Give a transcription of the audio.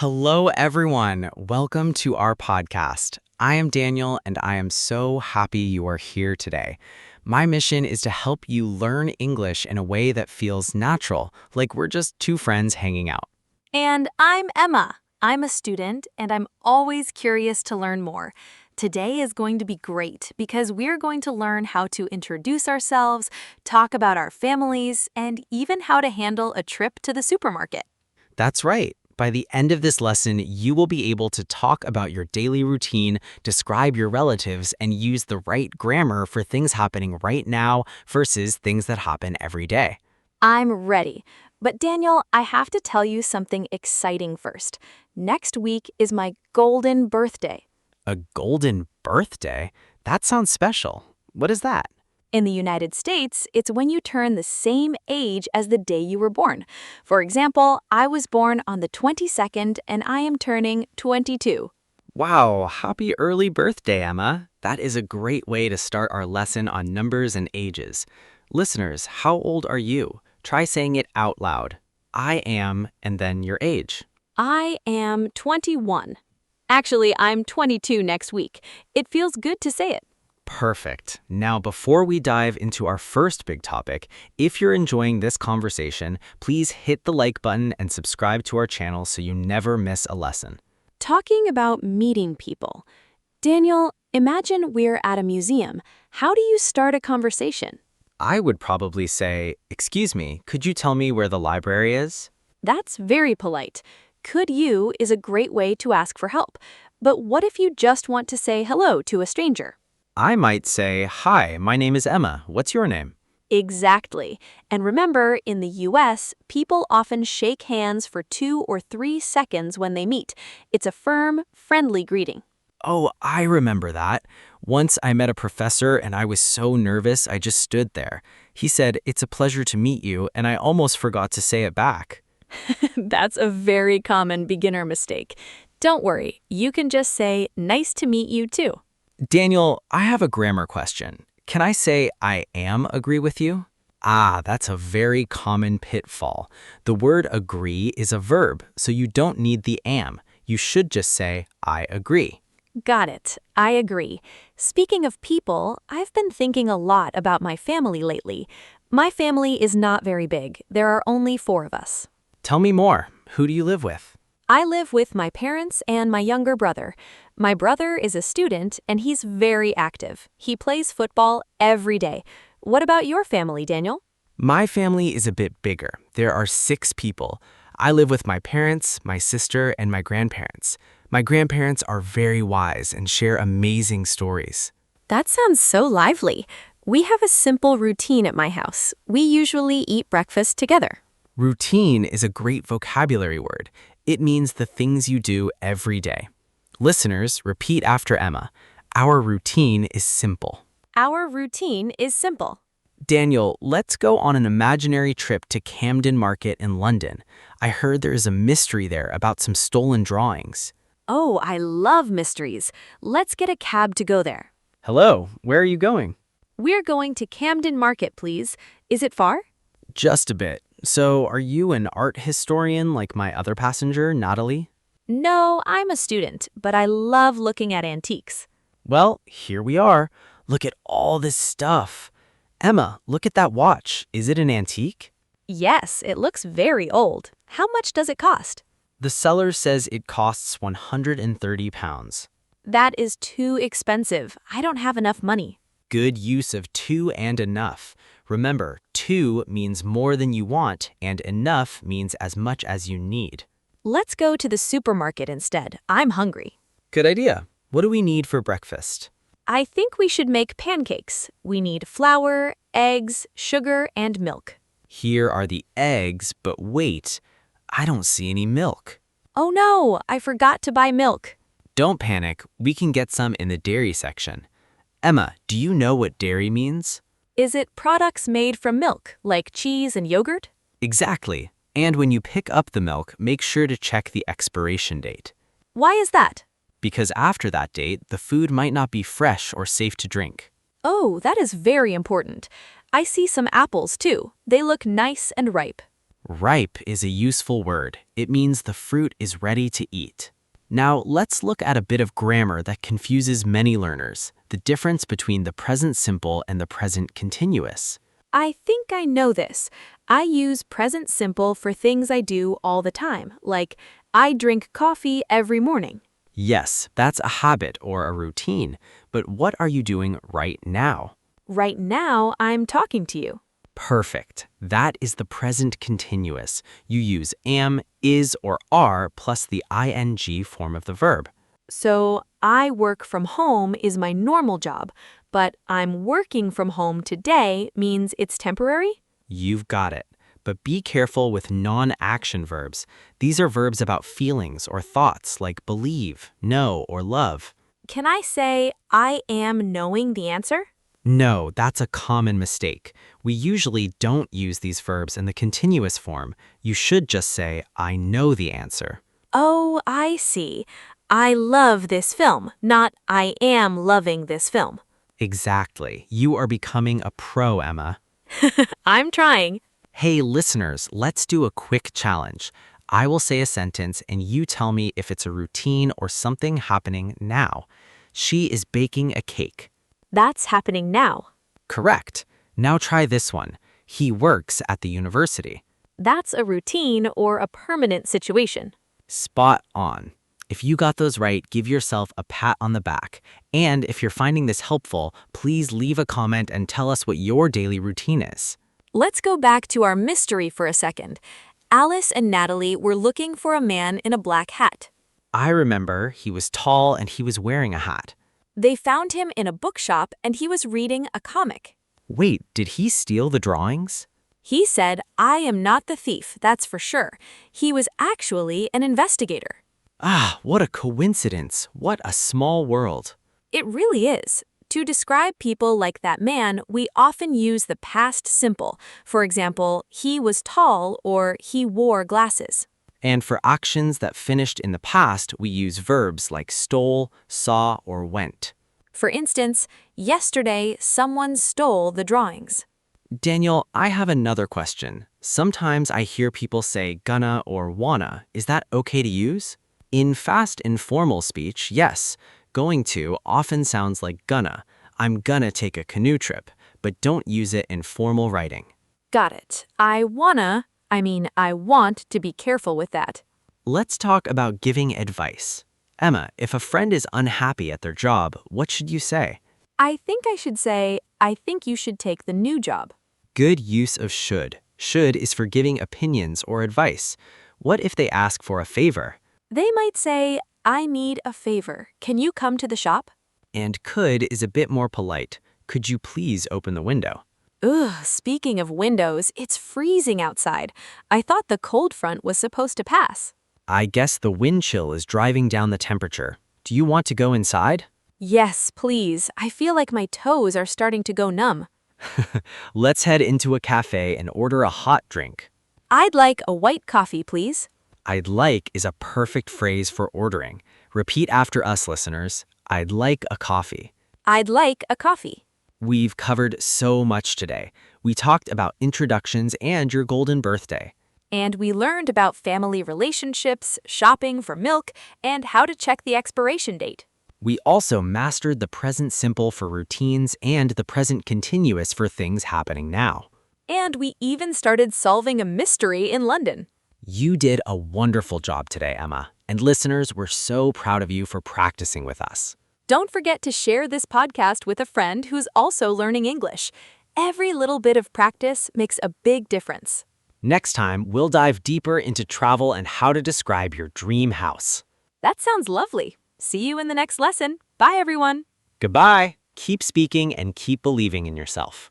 Hello, everyone. Welcome to our podcast. I am Daniel, and I am so happy you are here today. My mission is to help you learn English in a way that feels natural, like we're just two friends hanging out. And I'm Emma. I'm a student, and I'm always curious to learn more. Today is going to be great because we're going to learn how to introduce ourselves, talk about our families, and even how to handle a trip to the supermarket. That's right. By the end of this lesson, you will be able to talk about your daily routine, describe your relatives, and use the right grammar for things happening right now versus things that happen every day. I'm ready. But Daniel, I have to tell you something exciting first. Next week is my golden birthday. A golden birthday? That sounds special. What is that? In the United States, it's when you turn the same age as the day you were born. For example, I was born on the 22nd and I am turning 22. Wow, happy early birthday, Emma. That is a great way to start our lesson on numbers and ages. Listeners, how old are you? Try saying it out loud. I am, and then your age. I am 21. Actually, I'm 22 next week. It feels good to say it. Perfect. Now, before we dive into our first big topic, if you're enjoying this conversation, please hit the like button and subscribe to our channel so you never miss a lesson. Talking about meeting people. Daniel, imagine we're at a museum. How do you start a conversation? I would probably say, "Excuse me, could you tell me where the library is?" That's very polite. Could you is a great way to ask for help. But what if you just want to say hello to a stranger? I might say, "Hi, my name is Emma. What's your name?" Exactly. And remember, in the US, people often shake hands for 2 or 3 seconds when they meet. It's a firm, friendly greeting. Oh, I remember that. Once I met a professor and I was so nervous I just stood there. He said, "It's a pleasure to meet you," and I almost forgot to say it back. That's a very common beginner mistake. Don't worry, you can just say, "Nice to meet you too." Daniel, I have a grammar question. Can I say "I am" agree with you? Ah, that's a very common pitfall. The word agree is a verb, so you don't need the am. You should just say "I agree." Got it. I agree. Speaking of people, I've been thinking a lot about my family lately. My family is not very big. There are only 4 of us. Tell me more. Who do you live with? I live with my parents and my younger brother. My brother is a student and he's very active. He plays football every day. What about your family, Daniel? My family is a bit bigger. There are 6 people. I live with my parents, my sister, and my grandparents. My grandparents are very wise and share amazing stories. That sounds so lively. We have a simple routine at my house. We usually eat breakfast together. Routine is a great vocabulary word. It means the things you do every day. Listeners, repeat after Emma. Our routine is simple. Our routine is simple. Daniel, let's go on an imaginary trip to Camden Market in London. I heard there is a mystery there about some stolen drawings. Oh, I love mysteries. Let's get a cab to go there. Hello, where are you going? We're going to Camden Market, please. Is it far? Just a bit. So, are you an art historian like my other passenger, Natalie? No, I'm a student, but I love looking at antiques. Well, here we are. Look at all this stuff. Emma, look at that watch. Is it an antique? Yes, it looks very old. How much does it cost? The seller says it costs £130. That is too expensive. I don't have enough money. Good use of "to" and "enough." Remember, "to" means more than you want, and "enough" means as much as you need. Let's go to the supermarket instead. I'm hungry. Good idea. What do we need for breakfast? I think we should make pancakes. We need flour, eggs, sugar, and milk. Here are the eggs, but wait, I don't see any milk. Oh no, I forgot to buy milk. Don't panic, we can get some in the dairy section. Emma, do you know what dairy means? Is it products made from milk, like cheese and yogurt? Exactly. And when you pick up the milk, make sure to check the expiration date. Why is that? Because after that date, the food might not be fresh or safe to drink. Oh, that is very important. I see some apples too. They look nice and ripe. Ripe is a useful word. It means the fruit is ready to eat. Now, let's look at a bit of grammar that confuses many learners, the difference between the present simple and the present continuous. I think I know this. I use present simple for things I do all the time, like I drink coffee every morning. Yes, that's a habit or a routine, but what are you doing right now? Right now, I'm talking to you. Perfect. That is the present continuous. You use am, is, or are plus the ing form of the verb. So, I work from home is my normal job, but I'm working from home today means it's temporary? You've got it. But be careful with non-action verbs. These are verbs about feelings or thoughts like believe, know, or love. Can I say I am knowing the answer? No, that's a common mistake. We usually don't use these verbs in the continuous form. You should just say, I know the answer. Oh, I see. I love this film, not I am loving this film. Exactly. You are becoming a pro, Emma. I'm trying. Hey, listeners, let's do a quick challenge. I will say a sentence and you tell me if it's a routine or something happening now. She is baking a cake. That's happening now. Correct. Now try this one. He works at the university. That's a routine or a permanent situation. Spot on. If you got those right, give yourself a pat on the back. And if you're finding this helpful, please leave a comment and tell us what your daily routine is. Let's go back to our mystery for a second. Alice and Natalie were looking for a man in a black hat. I remember he was tall and he was wearing a hat. They found him in a bookshop and he was reading a comic. Wait, did he steal the drawings? He said, I am not the thief, that's for sure. He was actually an investigator. Ah, what a coincidence. What a small world. It really is. To describe people like that man, we often use the past simple. For example, he was tall or he wore glasses. And for actions that finished in the past, we use verbs like stole, saw, or went. For instance, yesterday someone stole the drawings. Daniel, I have another question. Sometimes I hear people say gonna or wanna. Is that okay to use? In fast informal speech, yes. Going to often sounds like gonna. I'm gonna take a canoe trip, but don't use it in formal writing. Got it. I want to be careful with that. Let's talk about giving advice. Emma, if a friend is unhappy at their job, what should you say? I think I should say, I think you should take the new job. Good use of should. Should is for giving opinions or advice. What if they ask for a favor? They might say, I need a favor. Can you come to the shop? And could is a bit more polite. Could you please open the window? Ugh, speaking of windows, it's freezing outside. I thought the cold front was supposed to pass. I guess the wind chill is driving down the temperature. Do you want to go inside? Yes, please. I feel like my toes are starting to go numb. Let's head into a cafe and order a hot drink. I'd like a white coffee, please. I'd like is a perfect phrase for ordering. Repeat after us, listeners. I'd like a coffee. I'd like a coffee. We've covered so much today. We talked about introductions and your golden birthday. And we learned about family relationships, shopping for milk, and how to check the expiration date. We also mastered the present simple for routines and the present continuous for things happening now. And we even started solving a mystery in London. You did a wonderful job today, Emma. And listeners, we're so proud of you for practicing with us. Don't forget to share this podcast with a friend who's also learning English. Every little bit of practice makes a big difference. Next time, we'll dive deeper into travel and how to describe your dream house. That sounds lovely. See you in the next lesson. Bye, everyone. Goodbye. Keep speaking and keep believing in yourself.